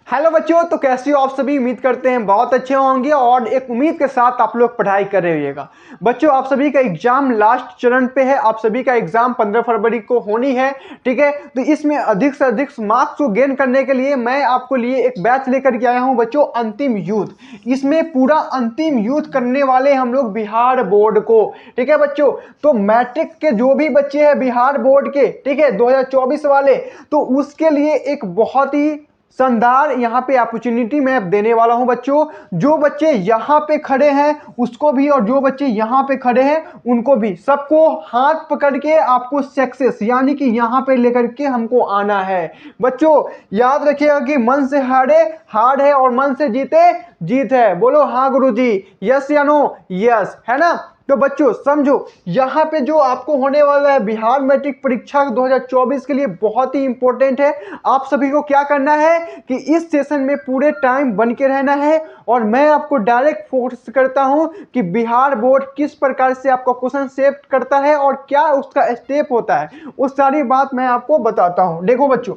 Hello बच्चों, तो कैसे हो आप सभी। उम्मीद करते हैं बहुत अच्छे होंगे और एक उम्मीद के साथ आप लोग पढ़ाई कर रहे होइएगा। बच्चों, आप सभी का एग्जाम लास्ट चरण पे है। आप सभी का एग्जाम 15 फरवरी को होनी है, ठीक है। तो इसमें अधिक से अधिक मार्क्स को गेन करने के लिए मैं आपको लिए एक बैच लेकर के आया हूं बच्चों, अंतिम यूथ। इसमें पूरा अंतिम यूथ करने वाले हम लोग बिहार बोर्ड को, ठीक है बच्चों। तो मैट्रिक के जो भी बच्चे हैं बिहार बोर्ड के, ठीक है, 2024 वाले, तो उसके लिए एक बहुत ही शानदार यहाँ पे अपॉर्चुनिटी मैं देने वाला हूं बच्चों। जो बच्चे यहाँ पे खड़े हैं उसको भी, और जो बच्चे यहाँ पे खड़े हैं उनको भी, सबको हाथ पकड़ के आपको सक्सेस यानी कि यहाँ पे लेकर के हमको आना है बच्चों। याद रखिएगा कि मन से हारे हार है और मन से जीते जीत है। बोलो हाँ गुरुजी, यस या नो? यस, है ना। तो बच्चों समझो, यहाँ पे जो आपको होने वाला है बिहार मैट्रिक परीक्षा 2024 के लिए बहुत ही इंपॉर्टेंट है। आप सभी को क्या करना है कि इस सेशन में पूरे टाइम बन के रहना है, और मैं आपको डायरेक्ट फोर्स करता हूं कि बिहार बोर्ड किस प्रकार से आपका क्वेश्चन सेट करता है और क्या उसका स्टेप होता है, उस सारी बात मैं आपको बताता हूं। देखो बच्चों,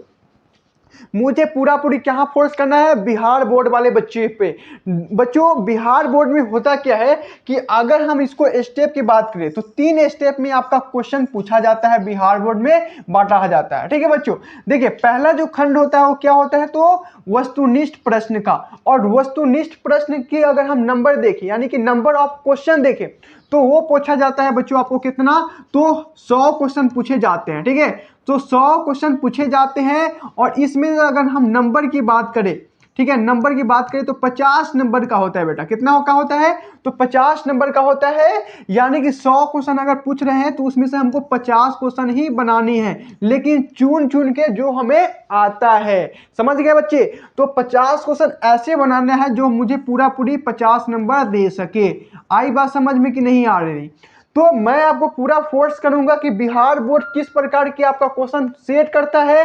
मुझे पूरा पूरी क्या फोर्स करना है बिहार बोर्ड वाले बच्चे पे। बच्चों, बिहार बोर्ड में होता क्या है कि अगर हम इसको स्टेप की बात करें तो 3 स्टेप में आपका क्वेश्चन पूछा जाता है, बिहार बोर्ड में बांटा जाता है, ठीक है बच्चों। देखिए, पहला जो खंड होता है वो क्या होता है, तो वस्तुनिष्ठ प्रश्न का। और वस्तुनिष्ठ प्रश्न की अगर हम नंबर देखें यानी कि नंबर ऑफ क्वेश्चन देखें तो वो पूछा जाता है बच्चों आपको कितना, तो 100 क्वेश्चन पूछे जाते हैं, ठीक है। तो 100 क्वेश्चन पूछे जाते हैं, और इसमें अगर हम नंबर की बात करें, ठीक है, नंबर की बात करें तो 50 नंबर का होता है बेटा। कितना का होता है, तो 50 नंबर का होता है। यानी कि 100 क्वेश्चन अगर पूछ रहे हैं तो उसमें से हमको 50 क्वेश्चन ही बनानी है, लेकिन चुन चुन के जो हमें आता है। समझ गए बच्चे? तो 50 क्वेश्चन ऐसे बनाना है जो मुझे पूरा पूरी 50 नंबर दे सके। आई बात समझ में कि नहीं आ रही? तो मैं आपको पूरा फोर्स करूंगा कि बिहार बोर्ड किस प्रकार की आपका क्वेश्चन सेट करता है,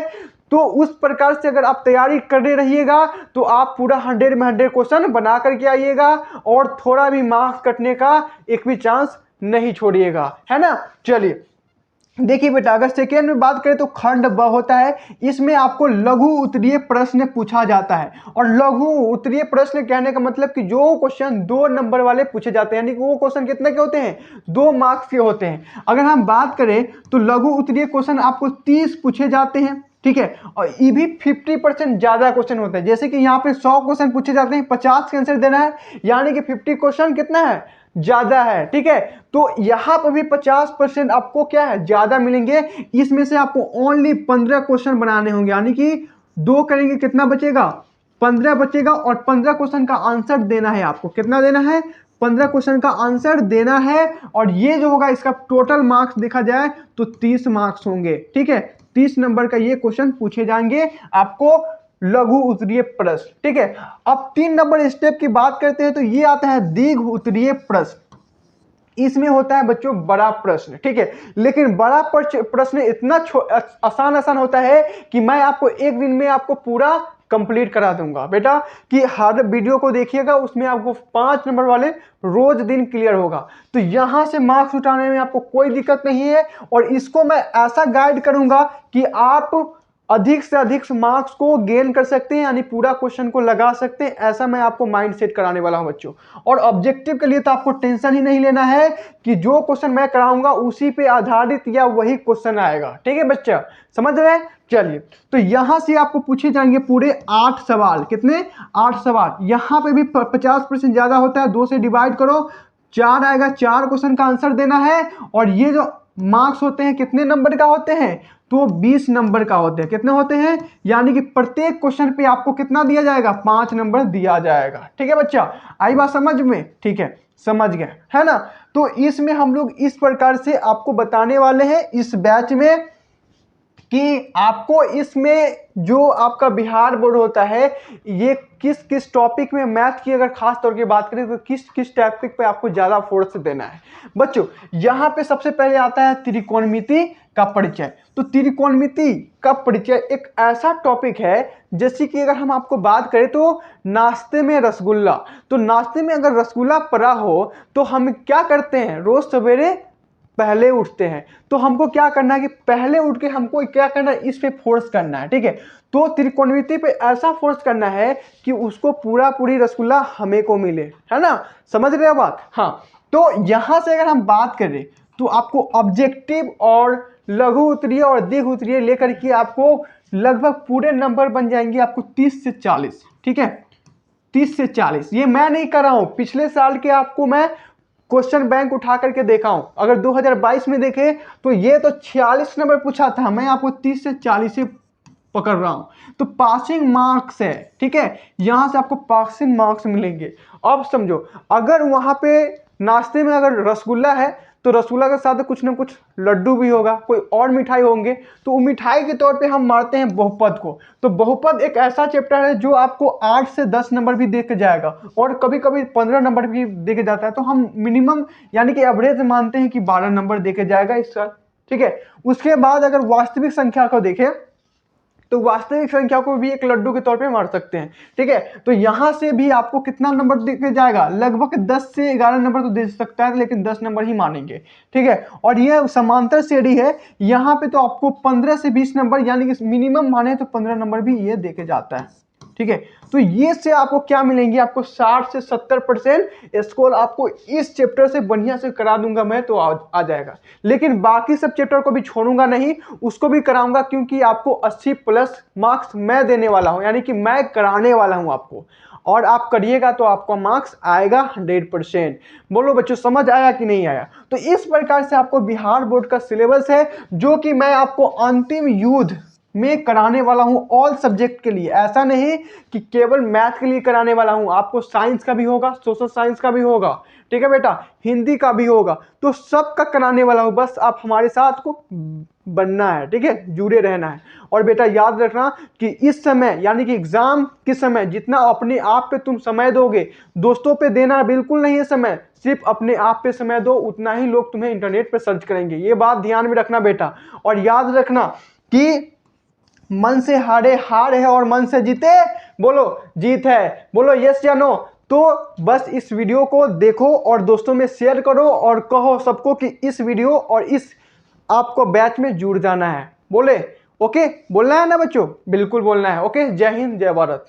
तो उस प्रकार से अगर आप तैयारी करते रहिएगा तो आप पूरा 100 में 100 क्वेश्चन बना करके आइएगा, और थोड़ा भी मार्क्स कटने का एक भी चांस नहीं छोड़िएगा, है ना। चलिए देखिए बेटा, अगर सेकेंड में बात करें तो खंड ब होता है। इसमें आपको लघु उत्तरीय प्रश्न पूछा जाता है। और लघु उत्तरीय प्रश्न कहने का मतलब कि जो क्वेश्चन 2 नंबर वाले पूछे जाते हैं, यानी कि वो क्वेश्चन कितने के होते हैं, 2 मार्क्स के होते हैं। अगर हम बात करें तो लघु उत्तरीय क्वेश्चन आपको 30 पूछे जाते हैं, ठीक है। और ये भी 50% ज्यादा क्वेश्चन होता है। जैसे कि यहाँ पे 100 क्वेश्चन पूछे जाते हैं, 50 का आंसर देना है, यानी कि 50 क्वेश्चन कितना है, ज्यादा है, ठीक है। तो यहां पर भी 50% आपको क्या है, ज्यादा मिलेंगे। इसमें से आपको ओनली 15 क्वेश्चन बनाने होंगे, यानी कि 2 करेंगे कितना बचेगा, 15 बचेगा। और 15 क्वेश्चन का आंसर देना है आपको। कितना देना है, 15 क्वेश्चन का आंसर देना है। और ये जो होगा इसका टोटल मार्क्स देखा जाए तो 30 मार्क्स होंगे, ठीक है। 30 नंबर का ये क्वेश्चन पूछे जाएंगे आपको, लघु उत्तरीय प्रश्न, ठीक है। अब 3 नंबर स्टेप की बात करते हैं तो ये आता है दीर्घ उत्तरीय प्रश्न। इसमें होता है बच्चों बड़ा प्रश्न, ठीक है। लेकिन बड़ा प्रश्न इतना आसान आसान होता है कि मैं आपको एक दिन में आपको पूरा कंप्लीट करा दूंगा बेटा। कि हर वीडियो को देखिएगा, उसमें आपको 5 नंबर वाले रोज दिन क्लियर होगा। तो यहां से मार्क्स उठाने में आपको कोई दिक्कत नहीं है। और इसको मैं ऐसा गाइड करूंगा कि आप अधिक से अधिक मार्क्स को गेन कर सकते हैं, यानी पूरा क्वेश्चन को लगा सकते हैं। ऐसा मैं आपको माइंड सेट कराने वाला हूं बच्चों। और ऑब्जेक्टिव के लिए तो आपको टेंशन ही नहीं लेना है कि जो क्वेश्चन मैं कराऊंगा उसी पे आधारित या वही क्वेश्चन आएगा, ठीक है बच्चा, समझ रहे हैं। चलिए, तो यहां से आपको पूछे जाएंगे पूरे 8 सवाल। कितने, 8 सवाल। यहां पे भी 50% ज्यादा होता है, 2 से डिवाइड करो, 4 आएगा। 4 क्वेश्चन का आंसर देना है। और ये जो मार्क्स होते हैं कितने नंबर का होते हैं, तो 20 नंबर का होते हैं। कितने होते हैं, यानी कि प्रत्येक क्वेश्चन पे आपको कितना दिया जाएगा, 5 नंबर दिया जाएगा, ठीक है बच्चा। आई बात समझ में, ठीक है, समझ गए, है ना। तो इसमें हम लोग इस प्रकार से आपको बताने वाले हैं इस बैच में कि आपको इसमें जो आपका बिहार बोर्ड होता है ये किस किस टॉपिक में, मैथ की अगर खास तौर की बात करें तो किस किस टॉपिक पे आपको ज्यादा फोर्स देना है बच्चों। यहां पे सबसे पहले आता है त्रिकोणमिति का परिचय। तो त्रिकोणमिति का परिचय एक ऐसा टॉपिक है, जैसे कि अगर हम आपको बात करें तो नाश्ते में रसगुल्ला। तो नाश्ते में अगर रसगुल्ला पड़ा हो तो हम क्या करते हैं, रोज सवेरे पहले उठते हैं। तो हमको क्या करना है कि पहले उठ के हमको क्या करना है, इस पे फोर्स करना है, ठीक है। तो त्रिकोणमिति पे ऐसा फोर्स करना है कि उसको पूरी रसगुल्ला हमें को मिले, है ना, समझ रहे हो बात। हाँ, तो यहां से अगर हम बात करें तो आपको ऑब्जेक्टिव और लघु उत्तरीय और दीर्घ उत्तरीय लेकर के आपको लगभग पूरे नंबर बन जाएंगे आपको 30 से 40, ठीक है, 30 से 40। ये मैं नहीं कर रहा हूं, पिछले साल के आपको मैं क्वेश्चन बैंक उठा करके देखा हूं। अगर 2022 में देखे तो ये तो 46 नंबर पूछा था, मैं आपको 30 से 40 से पकड़ रहा हूं। तो पासिंग मार्क्स है, ठीक है, यहां से आपको पासिंग मार्क्स मिलेंगे। अब समझो, अगर वहां पे नाश्ते में अगर रसगुल्ला है तो रसगुल्ला के साथ कुछ ना कुछ लड्डू भी होगा, कोई और मिठाई होंगे, तो वो मिठाई के तौर पे हम मारते हैं बहुपद को। तो बहुपद एक ऐसा चैप्टर है जो आपको 8 से 10 नंबर भी दे के जाएगा और कभी कभी 15 नंबर भी दे के जाता है। तो हम मिनिमम यानी कि एवरेज मानते हैं कि 12 नंबर दे के जाएगा इस साल, ठीक है। उसके बाद अगर वास्तविक संख्या को देखें तो वास्तविक संख्या को भी एक लड्डू के तौर पे मार सकते हैं, ठीक है। तो यहां से भी आपको कितना नंबर देके जाएगा, लगभग 10 से 11 नंबर तो दे सकता है, लेकिन 10 नंबर ही मानेंगे, ठीक है। और ये समांतर श्रेणी है, यहाँ पे तो आपको 15 से 20 नंबर यानी कि मिनिमम माने तो 15 नंबर भी ये देके जाता है, ठीक है। तो ये से आपको क्या मिलेंगे, आपको 60 से 70% स्कोर आपको इस चैप्टर से बढ़िया से करा दूंगा मैं, तो आ जाएगा। लेकिन बाकी सब चैप्टर को भी छोड़ूंगा नहीं, उसको भी कराऊंगा, क्योंकि आपको 80 प्लस मार्क्स मैं देने वाला हूं, यानी कि मैं कराने वाला हूं आपको, और आप करिएगा तो आपका मार्क्स आएगा 100%। बोलो बच्चों, समझ आया कि नहीं आया। तो इस प्रकार से आपको बिहार बोर्ड का सिलेबस है, जो कि मैं आपको अंतिम युद्ध में कराने वाला हूं ऑल सब्जेक्ट के लिए। ऐसा नहीं कि केवल मैथ के लिए कराने वाला हूं, आपको साइंस का भी होगा, सोशल साइंस का भी होगा, ठीक है बेटा, हिंदी का भी होगा, तो सबका कराने वाला हूं। बस आप हमारे साथ को बनना है, ठीक है, जुड़े रहना है। और बेटा याद रखना कि इस समय यानी कि एग्जाम के समय जितना अपने आप पे तुम समय दोगे, दोस्तों पे देना बिल्कुल नहीं है समय, सिर्फ अपने आप पे समय दो, उतना ही लोग तुम्हें इंटरनेट पे सर्च करेंगे। ये बात ध्यान में रखना बेटा। और याद रखना कि मन से हारे हार है और मन से जीते बोलो जीत है। बोलो यस या नो। तो बस इस वीडियो को देखो और दोस्तों में शेयर करो और कहो सबको कि इस वीडियो और इस आपको बैच में जुड़ जाना है। बोले ओके, बोलना है ना बच्चों, बिल्कुल बोलना है। ओके, जय हिंद जय भारत।